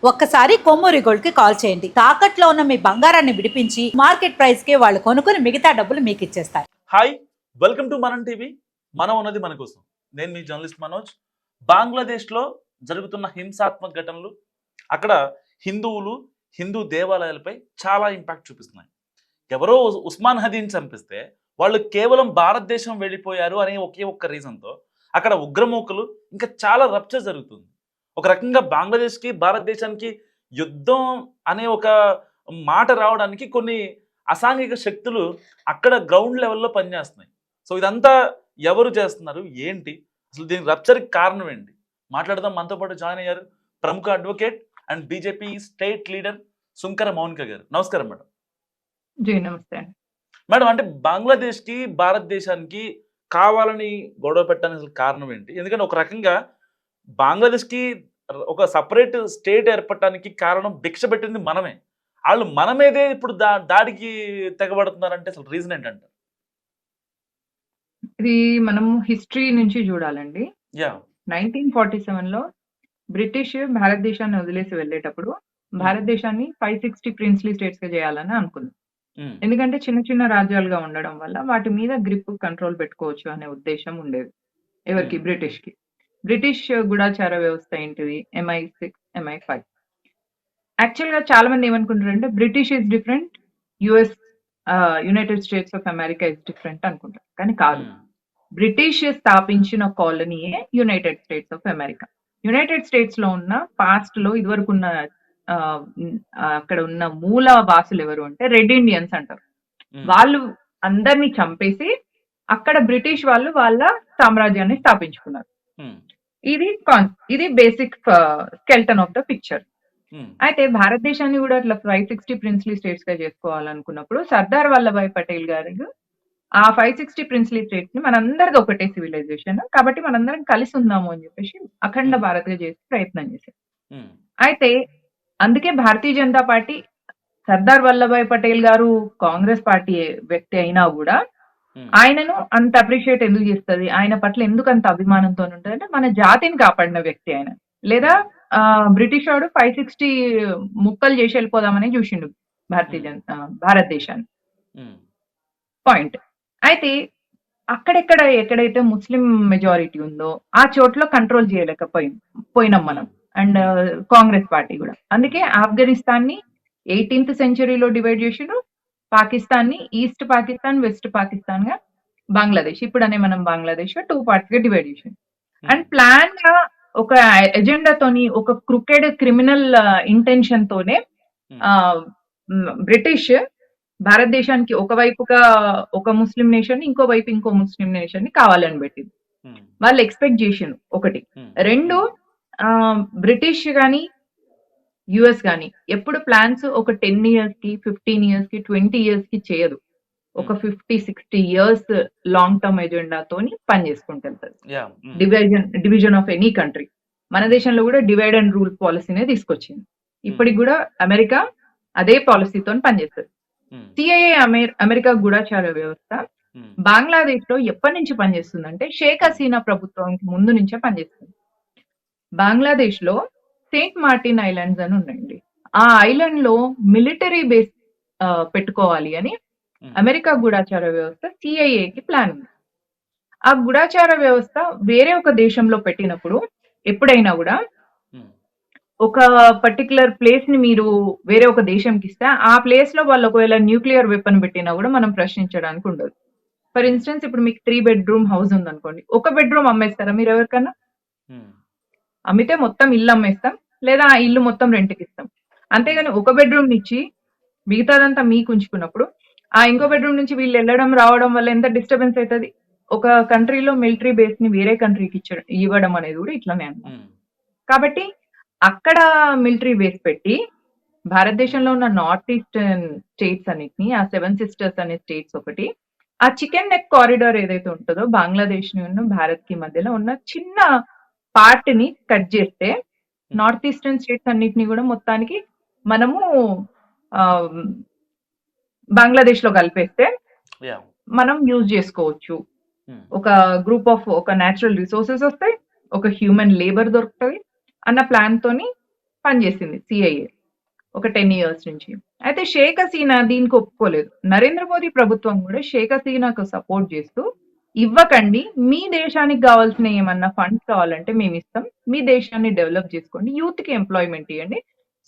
ఒక్కసారి కొమ్మూరి గోల్డ్ కి కాల్ చేయండి. తాకట్లో ఉన్న మీ బంగారాన్ని విడిపించి మార్కెట్ ప్రైస్ కి వాళ్ళు కొనుక్కుని మిగతా డబ్బులు మీకు ఇచ్చేస్తారు. హాయ్, వెల్కమ్ టు మనం టీవీ. మనం ఉన్నది మన కోసం. నేను మీ జర్నలిస్ట్ మనోజ్. బంగ్లాదేశ్లో జరుగుతున్న హింసాత్మక ఘటనలు అక్కడ హిందువులు, హిందూ దేవాలయాలపై చాలా ఇంపాక్ట్ చూపిస్తున్నాయి. ఎవరో ఉస్మాన్ హదీని చంపిస్తే వాళ్ళు కేవలం భారతదేశం వెళ్ళిపోయారు అనే ఒకే ఒక్క రీజన్తో అక్కడ ఉగ్రమూకలు ఇంకా చాలా రప్చర్ జరుగుతుంది. ఒక రకంగా బంగ్లాదేశ్కి భారతదేశానికి యుద్ధం అనే ఒక మాట రావడానికి కొన్ని అసాంఘిక శక్తులు అక్కడ గ్రౌండ్ లెవెల్లో పనిచేస్తున్నాయి. సో ఇదంతా ఎవరు చేస్తున్నారు, ఏంటి, అసలు దీనికి రప్చర్కి కారణం ఏంటి మాట్లాడదాం. మనతో పాటు జాయిన్ అయ్యారు ప్రముఖ advocate and BJP state leader Sunkara Mounika గారు. నమస్కారం మేడం. జీ నమస్తే అండి. మేడం, అంటే బంగ్లాదేశ్కి భారతదేశానికి కావాలని గొడవ పెట్టడానికి కారణం ఏంటి? ఎందుకంటే ఒక రకంగా బంగ్లాదేశ్కి ఒక సపరేట్ స్టేట్ ఏర్పడటానికి కారణం భిక్ష పెట్టింది మనమే. వాళ్ళు మన మీదే ఇప్పుడు దాడికి తెగబడుతున్నారంటే అసలు రీజన్ ఏంటంటే? ఇది మనం హిస్టరీ నుంచి చూడాలండి. 1947లో బ్రిటిష్ భారతదేశాన్ని వదిలేసి వెళ్ళేటప్పుడు భారతదేశాన్ని 560 ప్రిన్స్లీ స్టేట్స్ గా చేయాలని అనుకుంది. ఎందుకంటే చిన్న చిన్న రాజ్యాలుగా ఉండడం వల్ల వాటి మీద గ్రిప్ కంట్రోల్ పెట్టుకోవచ్చు అనే ఉద్దేశం ఉండేది ఎవరికి, బ్రిటిష్ కి. బ్రిటిష్ గూఢాచార వ్యవస్థ ఏంటిది, MI6 MI5. యాక్చువల్ గా చాలా మంది ఏమనుకుంటారంటే British is different, US United States of America is different అనుకుంటారు. కానీ కాదు, బ్రిటిష్ స్థాపించిన కాలనీయే United States of America. United States లో ఉన్న పాస్ట్ లో ఇదివరకు ఉన్న అక్కడ ఉన్న మూల వాసులు ఎవరు అంటే రెడ్ ఇండియన్స్ అంటారు. వాళ్ళు అందరినీ చంపేసి అక్కడ బ్రిటిష్ వాళ్ళు వాళ్ళ సామ్రాజ్యాన్ని స్థాపించుకున్నారు. ఇది basic skeleton of the picture. అయితే భారతదేశాన్ని కూడా అట్లా 560 ప్రిన్స్లీ స్టేట్స్ గా చేసుకోవాలనుకున్నప్పుడు సర్దార్ వల్లభాయ్ పటేల్ గారు ఆ 560 ప్రిన్స్లీ స్టేట్స్ ని మనందరిది ఒకటే సివిలైజేషన్ కాబట్టి మనందరం కలిసి ఉందాము అని చెప్పేసి అఖండ భారత్ గా చేసి ప్రయత్నం చేశారు. అయితే అందుకే భారతీయ జనతా పార్టీ, సర్దార్ వల్లభాయ్ పటేల్ గారు కాంగ్రెస్ పార్టీ వ్యక్తి అయినా కూడా ఆయనను అంత అప్రిషియేట్ ఎందుకు చేస్తుంది, ఆయన పట్ల ఎందుకు అంత అభిమానంతో ఉంటుంది అంటే మన జాతిని కాపాడిన వ్యక్తి ఆయన. లేదా బ్రిటిష్ వాడు 560 ముక్కలు చేసి వెళ్ళిపోదామని చూసిండు భారతదేశాన్ని. పాయింట్. అయితే ఎక్కడైతే ముస్లిం మెజారిటీ ఉందో ఆ చోట్ల కంట్రోల్ చేయలేకపోయినాం మనం అండ్ కాంగ్రెస్ పార్టీ కూడా. అందుకే ఆఫ్ఘనిస్తాన్ ని 18th సెంచరీలో డివైడ్ చేసిండు, పాకిస్తాన్ ని ఈస్ట్ పాకిస్తాన్, వెస్ట్ పాకిస్తాన్ గా, బంగ్లాదేశ్ ఇప్పుడనే మనం బంగ్లాదేశ్ 2 పార్ట్స్ గా డివైడ్ చేసిండు. అండ్ ప్లాన్ గా ఒక ఎజెండాతోని, ఒక క్రికెట్ క్రిమినల్ ఇంటెన్షన్ తోనే బ్రిటిష్ భారతదేశానికి ఒకవైపుగా ఒక ముస్లిం నేషన్ ని, ఇంకో వైపు ఇంకో ముస్లిం నేషన్ ని కావాలని పెట్టింది. వాళ్ళు ఎక్స్పెక్ట్ చేసిండు ఒకటి. రెండు, బ్రిటిష్ గాని యుఎస్ గాని ఎప్పుడు ప్లాన్స్ ఒక 10 years కి, 15 years కి, 20 years కి చేయదు. ఒక 50-60 years లాంగ్ టర్మ్ ఎజెండాతోని పనిచేసుకుంటారు. Division of any country. మన దేశంలో కూడా డివైడ్ అండ్ రూల్ పాలసీనే తీసుకొచ్చింది. ఇప్పటికి కూడా అమెరికా అదే పాలసీతో పనిచేస్తుంది. సిఐఏ అమెరికా గూఢాచార వ్యవస్థ బంగ్లాదేశ్ లో ఎప్పటి నుంచి పనిచేస్తుందంటే షేక్ హసీనా ప్రభుత్వానికి ముందు నుంచే పనిచేస్తుంది. బంగ్లాదేశ్ లో సెయింట్ మార్టిన్ ఐలాండ్స్ అని ఉన్నాయండి. ఆ ఐలాండ్ లో మిలిటరీ బేస్ పెట్టుకోవాలి అని అమెరికా గూఢాచార వ్యవస్థ సిఐఏకి ప్లాన్ ఉంది. ఆ గూఢాచార వ్యవస్థ వేరే ఒక దేశంలో పెట్టినప్పుడు ఎప్పుడైనా కూడా ఒక పర్టికులర్ ప్లేస్ ని మీరు వేరే ఒక దేశంకి ఇస్తే ఆ ప్లేస్ లో వాళ్ళు ఒకవేళ న్యూక్లియర్ వెపన్ పెట్టినా కూడా మనం ప్రశ్నించడానికి ఉండదు. ఫర్ ఇన్స్టెన్స్ ఇప్పుడు మీకు 3 bedroom హౌస్ ఉంది అనుకోండి, ఒక బెడ్రూమ్ అమ్మేస్తారా మీరు ఎవరికన్నా? అమ్మితే మొత్తం ఇల్లు అమ్మేస్తాం, లేదా ఆ ఇల్లు మొత్తం రెంట్కి ఇస్తాం. అంతేగాని ఒక బెడ్రూమ్ నుంచి మిగతాదంతా మీకు ఉంచుకున్నప్పుడు ఆ ఇంకో బెడ్రూమ్ నుంచి వీళ్ళు వెళ్ళడం రావడం వల్ల ఎంత డిస్టర్బెన్స్ అవుతుంది. ఒక కంట్రీలో మిలిటరీ బేస్ ని వేరే కంట్రీకి ఇవ్వడం అనేది కూడా ఇట్లానే అన్నమాట. కాబట్టి అక్కడ మిలిటరీ బేస్ పెట్టి భారతదేశంలో ఉన్న నార్త్ ఈస్టర్న్ స్టేట్స్ అన్నిటిని, ఆ 7 sisters అనే స్టేట్స్ ఒకటి, ఆ చికెన్ నెక్ కారిడార్ ఏదైతే ఉంటుందో బంగ్లాదేశ్ ని ఉన్న భారత్ కి మధ్యలో ఉన్న చిన్న పార్ట్ ని కట్ చేస్తే నార్త్ ఈస్టర్న్ స్టేట్స్ అన్నిటిని కూడా మొత్తానికి మనము బంగ్లాదేశ్ లో కలిపేస్తే మనం యూజ్ చేసుకోవచ్చు. ఒక గ్రూప్ ఆఫ్ ఒక న్యాచురల్ రిసోర్సెస్ వస్తాయి, ఒక హ్యూమన్ లేబర్ దొరుకుతుంది అన్న ప్లాన్ తోని పనిచేసింది సిఐఏ ఒక 10 ఇయర్స్ నుంచి. అయితే షేక్ హసీనా దీనికి ఒప్పుకోలేదు. నరేంద్ర మోదీ ప్రభుత్వం కూడా షేక్ హసీనాకు సపోర్ట్ చేస్తూ ఇవ్వకండి. మీ దేశానికి కావాల్సిన ఏమన్నా ఫండ్స్ కావాలంటే మేమిస్తాం. మీ దేశాన్ని డెవలప్ చేసుకోండి. యూత్‌కి ఎంప్లాయ్‌మెంట్ ఇయ్యండి.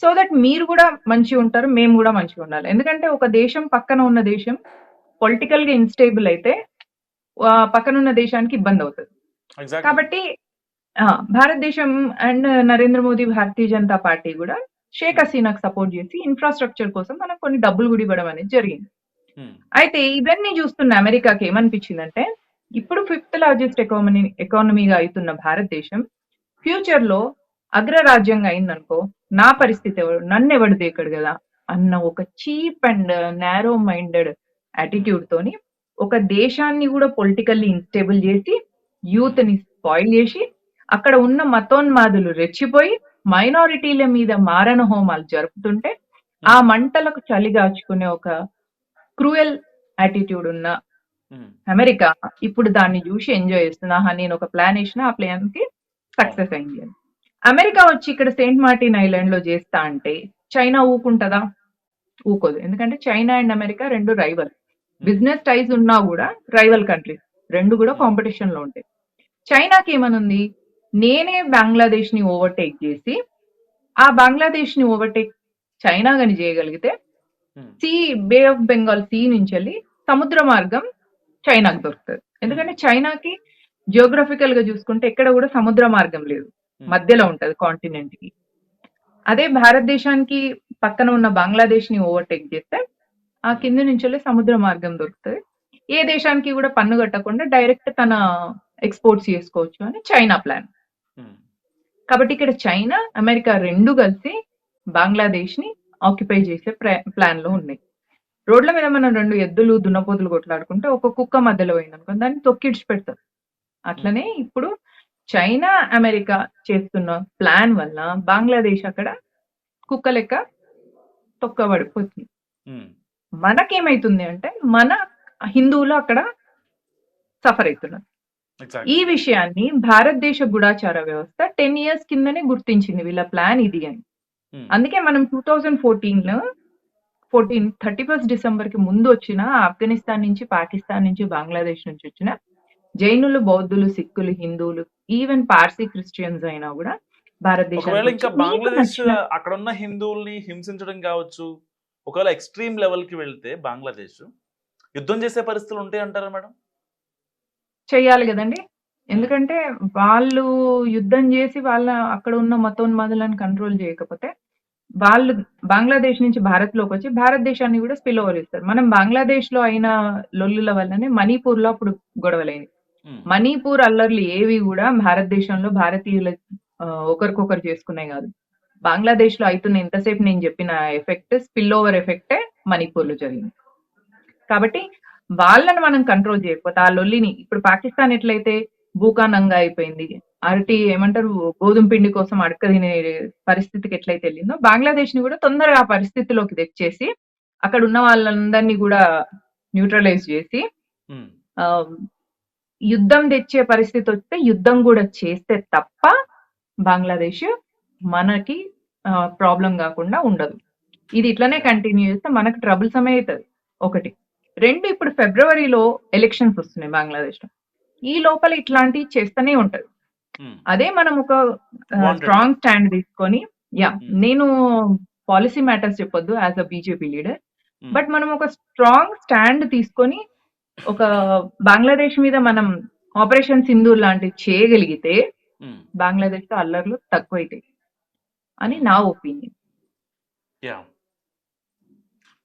సో దట్ మీరు కూడా మంచిగుంటారు. మేము కూడా మంచిగుండాలి. ఎందుకంటే ఒక దేశం పక్కన ఉన్న దేశం పొలిటికల్‌గా ఇన్‌స్టేబుల్ అయితే పక్కనున్న దేశానికి ఇబ్బందవుతది. ఎగ్జాక్ట్లీ. కాబట్టి ఆ! భారతదేశం and Narendra Modi, Bharatiya Janata party గూడా షేక్ హసీనాకు సపోర్ట్ జేసి ఇన్‌ఫ్రాస్ట్రక్చర్ కోసం మనకు కొన్ని డబ్బులు గూడా ఇవ్వడం అనేది జరిగింది. అయితే ఇవన్నీ జూస్తున్న అమెరికాకి ఏమనిపించిందంటే, ఇప్పుడు 5థ్ లార్జెస్ట్ ఎకానమీగా అయితున్న భారతదేశం ఫ్యూచర్‌లో అగ్రరాజ్యంగా అయిందనుకో, నా పరిస్థితి నన్నెవడు దేకడు గదా! అన్న ఒక cheap and narrow minded attitude తోని ఒక దేశాన్ని గూడా పొలిటికల్లీ ఇన్‌స్టేబుల్ జేసి, యూత్‌ని స్పాయిల్ జేసి, అక్కడ ఉన్న మతోన్మాదులు రెచ్చిపోయి మైనారిటీల మీద మారణ హోమాలు జరుపుతుంటే, ఆ మంటలకు చలిగాచుకునే ఒక క్రూయల్ యాటిట్యూడ్ ఉన్న అమెరికా ఇప్పుడు దాన్ని జూసి ఎంజాయ్ చేస్తుంది. ఆహా! నేనొక ప్లాన్ ఏసినా, ఆ ప్లాన్‌కి సక్సెస్ అయింది అని. అమెరికా వచ్చి ఇక్కడ సెయింట్ మార్టిన్ ఐలాండ్‌లో జేస్తా అంటే, చైనా ఊకుంటదా? ఊకోదు. ఎందుకంటే China and America 2 rival. Business ties ఉన్నా గూడా రైవల్ కంట్రీస్. 2 గూడా కాంపిటీషన్‌లో ఉంటాయి. చైనాకేమనుంది? నేనే బంగ్లాదేశ్‌ని ఓవర్‌టేక్ జేసి, ఆ బంగ్లాదేశ్‌ని ఓవర్‌టేక్ చైనా గాని జేయగలిగితే, బే ఆఫ్ బెంగాల్ సీ నుంచెళ్ళి సముద్ర మార్గం చైనాకు దొరుకుతది. ఎందుకంటే చైనాకి జియోగ్రఫికల్‌గా జూసుకుంటే ఎక్కడ గూడా సముద్ర మార్గం లేదు. మధ్యలో ఉంటది కాంటినెంట్‌కి. అదే భారతదేశానికి పక్కన ఉన్న బంగ్లాదేశ్‌ని ఓవర్‌టేక్ జేస్తే, ఆ కింద నుంచెళ్ళి సముద్ర మార్గం దొరుకుతది. ఏ దేశానికి గూడా పన్ను గట్టకుండా డైరెక్ట్ తన ఎక్స్‌పోర్ట్స్ చేసుకోవచ్చు అని చైనా ప్లాన్. కాబట్టి ఇక్కడ చైనా, అమెరికా 2 కలిసి బంగ్లాదేశ్‌ని ఆక్యుపై చేసే ప్లాన్‌లో ఉన్నాయి. రోడ్ల మీద మనం 2 ఎద్దులు, దున్నపోతులు కొట్లాడుకుంటే ఒక కుక్క మధ్యలో పోయిందనుకో దాన్ని తొక్కిడిచిపెడతారు. అట్లనే ఇప్పుడు చైనా, అమెరికా చేస్తున్న ప్లాన్ వల్ల బంగ్లాదేశ్ అక్కడ కుక్క లెక్క తొక్కబడిపోతుంది. మనకేమైతుంది అంటే మన హిందువులు అక్కడ సఫర్ అయితున్నారు. ఈ విషయాన్ని భారతదేశ గూఢాచార వ్యవస్థ 10 ఇయర్స్ కిందనే గుర్తించింది వీళ్ళ ప్లాన్ ఇది అని. అందుకే మనం 2014 31 డిసెంబర్‌కి ముందు వచ్చిన ఆఫ్ఘనిస్తాన్ నుంచి, పాకిస్తాన్ నుంచి, బంగ్లాదేశ్ నుంచి వచ్చిన జైనులు, బౌద్ధులు, సిక్కులు, హిందువులు, ఈవెన్ పార్సీ క్రిస్టియన్స్ అయినా గూడా ఒకవేళ ఇంకా భారతదేశానికి బంగ్లాదేశ్ అక్కడ ఉన్న హిందువుల్ని హింసించడం కావచ్చు, ఒకవేళ ఎక్స్ట్రీమ్ లెవెల్‌కి వెళ్తే బంగ్లాదేశ్ యుద్ధం చేసే పరిస్థితులు ఉంటాయి అంటారా మేడం? చెయ్యాలి గదండీ! ఎందుకంటే వాళ్ళు యుద్ధం జేసి వాళ్ళ అక్కడ ఉన్న మతోన్మాదులను కంట్రోల్ జేయకపోతే, వాళ్ళు బంగ్లాదేశ్ నుంచి భారత్‌లోకొచ్చి భారతదేశాన్ని గూడా స్పిల్ ఓవర్ చేస్తారు. మనం బంగ్లాదేశ్‌లో అయిన లొల్లుల వల్లనే మణిపూర్‌లో అప్పుడు గొడవలైనయి. మణిపూర్ అల్లర్లు ఏవి గూడా భారతదేశంలో భారతీయుల ఒకరికొకరు చేసుకునేయి గాదు. బంగ్లాదేశ్‌లో అయితున్న ఇంతసేపు నేను జెప్పిన ఎఫెక్ట్ స్పిల్ ఓవర్ ఎఫెక్టే మణిపూర్‌లో జరిగింది. కాబట్టి వాళ్ళని మనం కంట్రోల్ చేయకపోతే ఆ లొల్లిని ఇప్పుడు పాకిస్తాన్ ఎట్లయితే భూకానంగా అయిపోయింది. అరటి ఏమంటారు గోధుమ పిండి కోసం అడక తినే పరిస్థితికి ఎట్లయితే వెళ్ళిందో బంగ్లాదేశ్‌ని కూడా తొందరగా ఆ పరిస్థితిలోకి తెచ్చేసి అక్కడ ఉన్న వాళ్ళందరినీ కూడా న్యూట్రలైజ్ చేసి యుద్ధం తెచ్చే పరిస్థితి వస్తే యుద్ధం కూడా చేస్తే తప్ప బంగ్లాదేశ్ మనకి ప్రాబ్లం కాకుండా ఉండదు. ఇది ఇట్లనే కంటిన్యూ చేస్తే మనకు ట్రబుల్ సమయం అవుతుంది. 1 2 ఇప్పుడు ఫిబ్రవరిలో ఎలక్షన్స్ వస్తున్నాయి బంగ్లాదేశ్‌లో. ఈ లోపల ఇట్లాంటివి చేస్తూనే ఉంటారు. అదే మనం ఒక స్ట్రాంగ్ స్టాండ్ తీసుకొని నేను పాలసీ మ్యాటర్స్ చెప్పొద్దు as a BJP leader. But మనం ఒక స్ట్రాంగ్ స్టాండ్ తీసుకొని ఒక బంగ్లాదేశ్ మీద మనం ఆపరేషన్ సింధూర్ లాంటివి చేయగలిగితే బంగ్లాదేశ్‌లో అల్లర్లు తక్కువైతాయి అని నా ఒపీనియన్.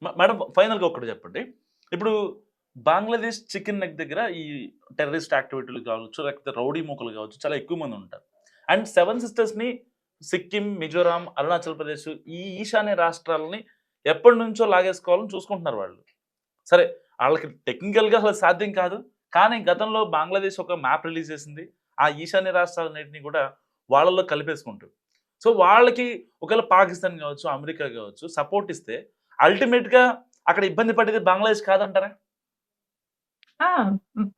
మేడం ఫైనల్‌గా ఒకటి చెప్పండి. ఇప్పుడు బంగ్లాదేశ్ చికెన్ నెక్ దగ్గర ఈ టెర్రరిస్ట్ యాక్టివిటీలు కావచ్చు, లేకపోతే రౌడీ మూకలు కావచ్చు చాలా ఎక్కువ మంది ఉంటారు. అండ్ 7 సిస్టర్స్‌ని సిక్కిం, మిజోరాం, అరుణాచల్ ప్రదేశ్ ఈ ఈశాన్య రాష్ట్రాలని ఎప్పటి నుంచో లాగేసుకోవాలని చూసుకుంటున్నారు వాళ్ళు. సరే వాళ్ళకి టెక్నికల్‌గా అసలు సాధ్యం కాదు. కానీ గతంలో బంగ్లాదేశ్ ఒక మ్యాప్ రిలీజ్ చేసింది. ఆ ఈశాన్య రాష్ట్రాలన్నింటినీ కూడా వాళ్ళలో కలిపేసుకుంటారు. సో వాళ్ళకి ఒకవేళ పాకిస్తాన్ కావచ్చు, అమెరికా కావచ్చు సపోర్ట్ ఇస్తే అల్టిమేట్‌గా అక్కడ ఇబ్బంది పడేది బంగ్లాదేశ్ కాదంటారా?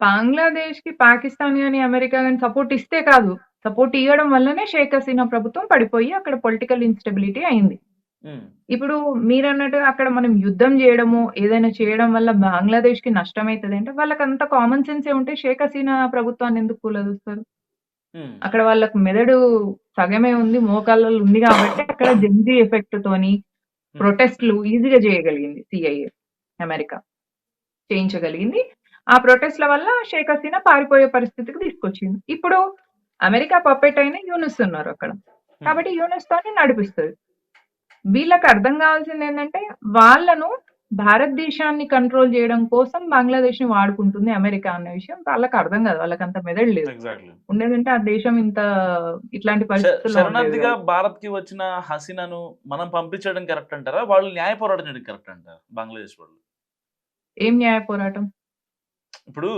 బంగ్లాదేశ్‌కి పాకిస్తాన్ గాని, అమెరికా గాని సపోర్ట్ ఇస్తే కాదు. సపోర్ట్ ఇవ్వడం వల్లనే షేక్ హసీనా ప్రభుత్వం పడిపోయి అక్కడ పొలిటికల్ ఇన్‌స్టెబిలిటీ అయింది. ఉమ్, ఇప్పుడు మీరన్నట్టుగా అక్కడ మనం యుద్ధం జేయడము, ఏదైనా చేయడం వల్ల బంగ్లాదేశ్‌కి నష్టమైతదంటే వాళ్ళకంత కామన్ సెన్సే ఉంటే షేక్ హసీనా ప్రభుత్వాన్ని ఎందుకు కూలదోస్తారు? ఉమ్, అక్కడ వాళ్ళకి మెదడు సగమే ఉంది. మోకాళ్ళలో ఉంది గాబట్టి అక్కడ జెన్‌జీ ఎఫెక్ట్ తోని ప్రొటెస్ట్‌లు ఈజీగా జేయగలిగింది సీఐఏ అమెరికా. చేయించగలిగింది. ఆ ప్రొటెస్ట్‌ల వల్ల షేక్ హసీనా పారిపోయే పరిస్థితికి తీసుకొచ్చింది. ఇప్పుడు అమెరికా పప్పెట్ అయిన యూనుస్ ఉన్నారు అక్కడ. కాబట్టి యూనుస్‌తోని నడిపిస్తది. వీళ్ళకి అర్థం కావాల్సిందేంటంటే, వాళ్ళను భారతదేశాన్ని కంట్రోల్ జేయడం కోసం బంగ్లాదేశ్‌ని వాడుకుంటుంది అమెరికా అన్న విషయం వాళ్ళకి అర్థం కాదు. వాళ్ళకంత మెదడు లేదు. ఎగ్జాక్ట్లీ. ఉండేదుంటే ఆ దేశం ఇంత ఇట్లాంటి పరిస్థితుల్లో ఉండేది శరణార్థిగా కాదు. భారత్ కి వచ్చిన హసీనాను మనం పంపించడం కరెక్ట్ అంటారా, వాళ్ళు న్యాయ పోరాటం చేయడం కరెక్ట్ అంటారా బంగ్లాదేశ్ వాళ్ళు? ఏం న్యాయ పోరాటం? ఇప్పుడు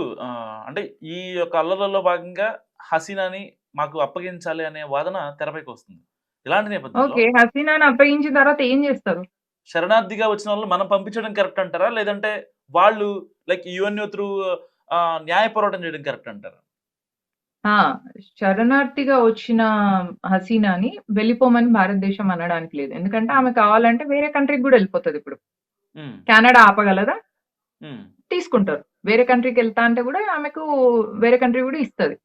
అంటే ఈ యొక్క అల్లర్లలో భాగంగా హసీనాని మాకు అప్పగించాలి అనే వాదన తెరపైకి వస్తుంది. ఇలాంటి నేపథ్యంలో ఓకే. హసీనాని అప్పగించిన తర్వాత ఏం జేస్తారు? శరణార్థిగా వచ్చిన వాళ్ళని మనం పంపించడం కరెక్ట్ అంటారా, లేదంటే వాళ్ళు లైక్ యుఎన్ఓ త్రూ న్యాయ పోరాటం చేయడం కరెక్ట్ అంటారా? ఆ! శరణార్థిగా వచ్చిన హసీనాని వెళ్ళిపోమని భారతదేశం అనడానికి లేదు. ఎందుకంటే ఆమె కావాలంటే వేరే కంట్రీకి గూడా ఎళ్ళిపోతదిప్పుడు. ఉమ్, కెనడా ఆపగలదా? ఉమ్, తీసుకుంటారు. వేరే కంట్రీకెళ్తా అంటే గూడా ఆమెకు వేరే కంట్రీ గూడా ఇస్తది.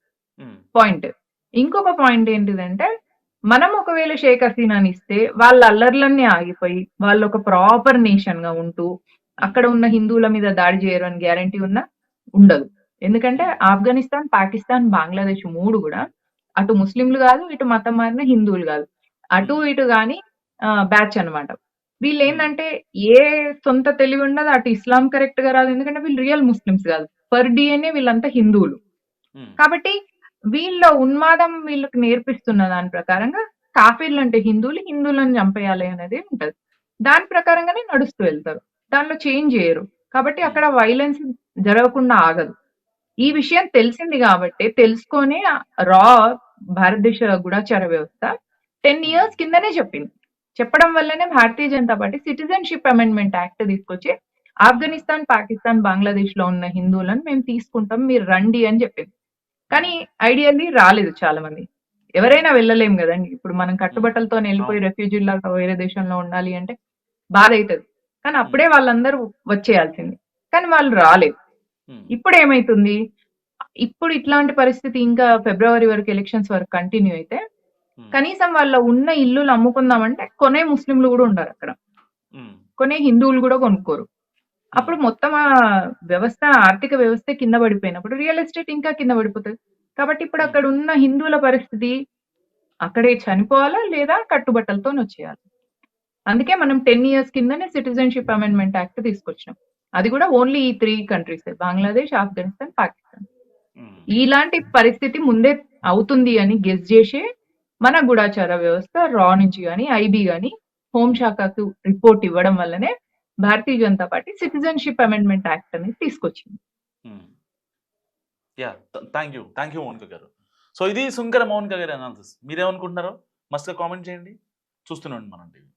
ఉమ్, పాయింట్. ఇంకొక పాయింట్ ఏంటిదంటే, మనం ఒకవేళ షేక్ హసీనానిస్తే వాళ్ళ అల్లర్లన్నీ ఆగిపోయి, వాళ్ళొక ప్రాపర్ నేషన్‌గా ఉంటూ, అక్కడ ఉన్న హిందువుల మీద దాడి చేయరు అని గ్యారంటీ ఉందా? ఉండదు. ఎందుకంటే ఆఫ్ఘనిస్తాన్, పాకిస్తాన్, బంగ్లాదేశ్ 3 గూడా అటు ముస్లింలు గాదు, ఇటు మతం మారిన హిందువులు గాదు. అటు ఇటు గాని బ్యాచ్ అన్నమాట. వీళ్ళేందంటే ఏ సొంత తెలివి ఉండదు. అటు ఇస్లాం కరెక్ట్‌గా రాదు. ఎందుకంటే వీళ్ళు రియల్ ముస్లిమ్స్ గాదు. పర్ డీఎన్ఏ వీళ్ళంతా హిందువులు. ఉమ్, కాబట్టి వీళ్ళ ఉన్మాదం వీళ్ళకి నేర్పిస్తున్న దాని ప్రకారంగా కాఫీర్లంటే హిందువులు, హిందువులను చంపేయాలి అనేది ఉంటది. దాని ప్రకారంగానే నడుస్తూ వెళ్తారు. దానిలో చేంజ్ జేయరు. కాబట్టి అక్కడ వయలెన్స్ జరగకుండా ఆగదు. ఈ విషయం తెలిసింది గాబట్టే తెలుసుకొనే రా భారతదేశ గూఢచార వ్యవస్థ 10 ఇయర్స్ కిందనే చెప్పింది. చెప్పడం వల్లనే Bharatiya Janata Party citizenship amendment act తీసుకొచ్చి ఆఫ్ఘనిస్తాన్, పాకిస్తాన్, బంగ్లాదేశ్‌లో ఉన్న హిందువులను మేము తీసుకుంటాం. మీరు రండి అని జెప్పింది. కానీ ఐడియల్లీ రాలేదు చాలా మంది. ఎవరైనా వెళ్ళలేం గదండీ! ఇప్పుడు మనం కట్టుబట్టలతోని ఎళ్ళిపోయి రెఫ్యూజీ‌ల్లాగా వేరే దేశంలో ఉండాలి అంటే బాధైతది. కానీ అప్పుడే వాళ్ళందరూ వచ్చేయాల్సింది. కానీ వాళ్ళు రాలేదు. ఉమ్, ఇప్పుడేమైతుంది? ఇప్పుడు ఇట్లాంటి పరిస్థితి ఇంకా ఫిబ్రవరి వరకు ఎలక్షన్స్ వరకు కంటిన్యూ అయితే, ఉమ్, కనీసం వాళ్ళ ఉన్న ఇల్లులు అమ్ముకుందామంటే కొనే ముస్లింలు గూడా ఉండరక్కడ. ఉమ్, కొనే హిందువులు గూడా కొనుక్కోరు. అప్పుడు మొత్తం వ్యవస్థ ఆర్థిక వ్యవస్థే కింద పడిపోయినప్పుడు రియల్ ఎస్టేట్ ఇంకా కింద పడిపోతది. కాబట్టి ఇప్పుడు అక్కడ ఉన్న హిందువుల పరిస్థితి అక్కడే చనిపోవాలా? లేదా కట్టుబట్టలతోనొచ్చేయాలి. అందుకే మనం 10 ఇయర్స్ కిందనే సిటిజన్‌షిప్ అమెండ్మెంట్ యాక్ట్ తీసుకొచ్చినాం. అది కూడా ఓన్లీ ఈ 3 కంట్రీసే బంగ్లాదేశ్, ఆఫ్ఘనిస్తాన్, పాకిస్తాన్. ఉమ్, ఇలాంటి పరిస్థితి ముందే అవుతుంది అని గెస్ జేసే మన గూఢచార వ్యవస్థ రా నుంచి గాని, ఐబీ గాని హోం శాఖకు రిపోర్ట్ ఇవ్వడం వల్లనే Bharatiya Janata Party citizenship amendment act అనేది తీసుకొచ్చింది. Um. Yeah, thank you Mounika garu. So ఇది సుంకర మౌనిక గారి అనాలిసిస్. మీరేమనుకుంటున్నారో మస్తుగా కామెంట్ చేయండి. చూస్తూనే ఉండండి మనం టీవీ.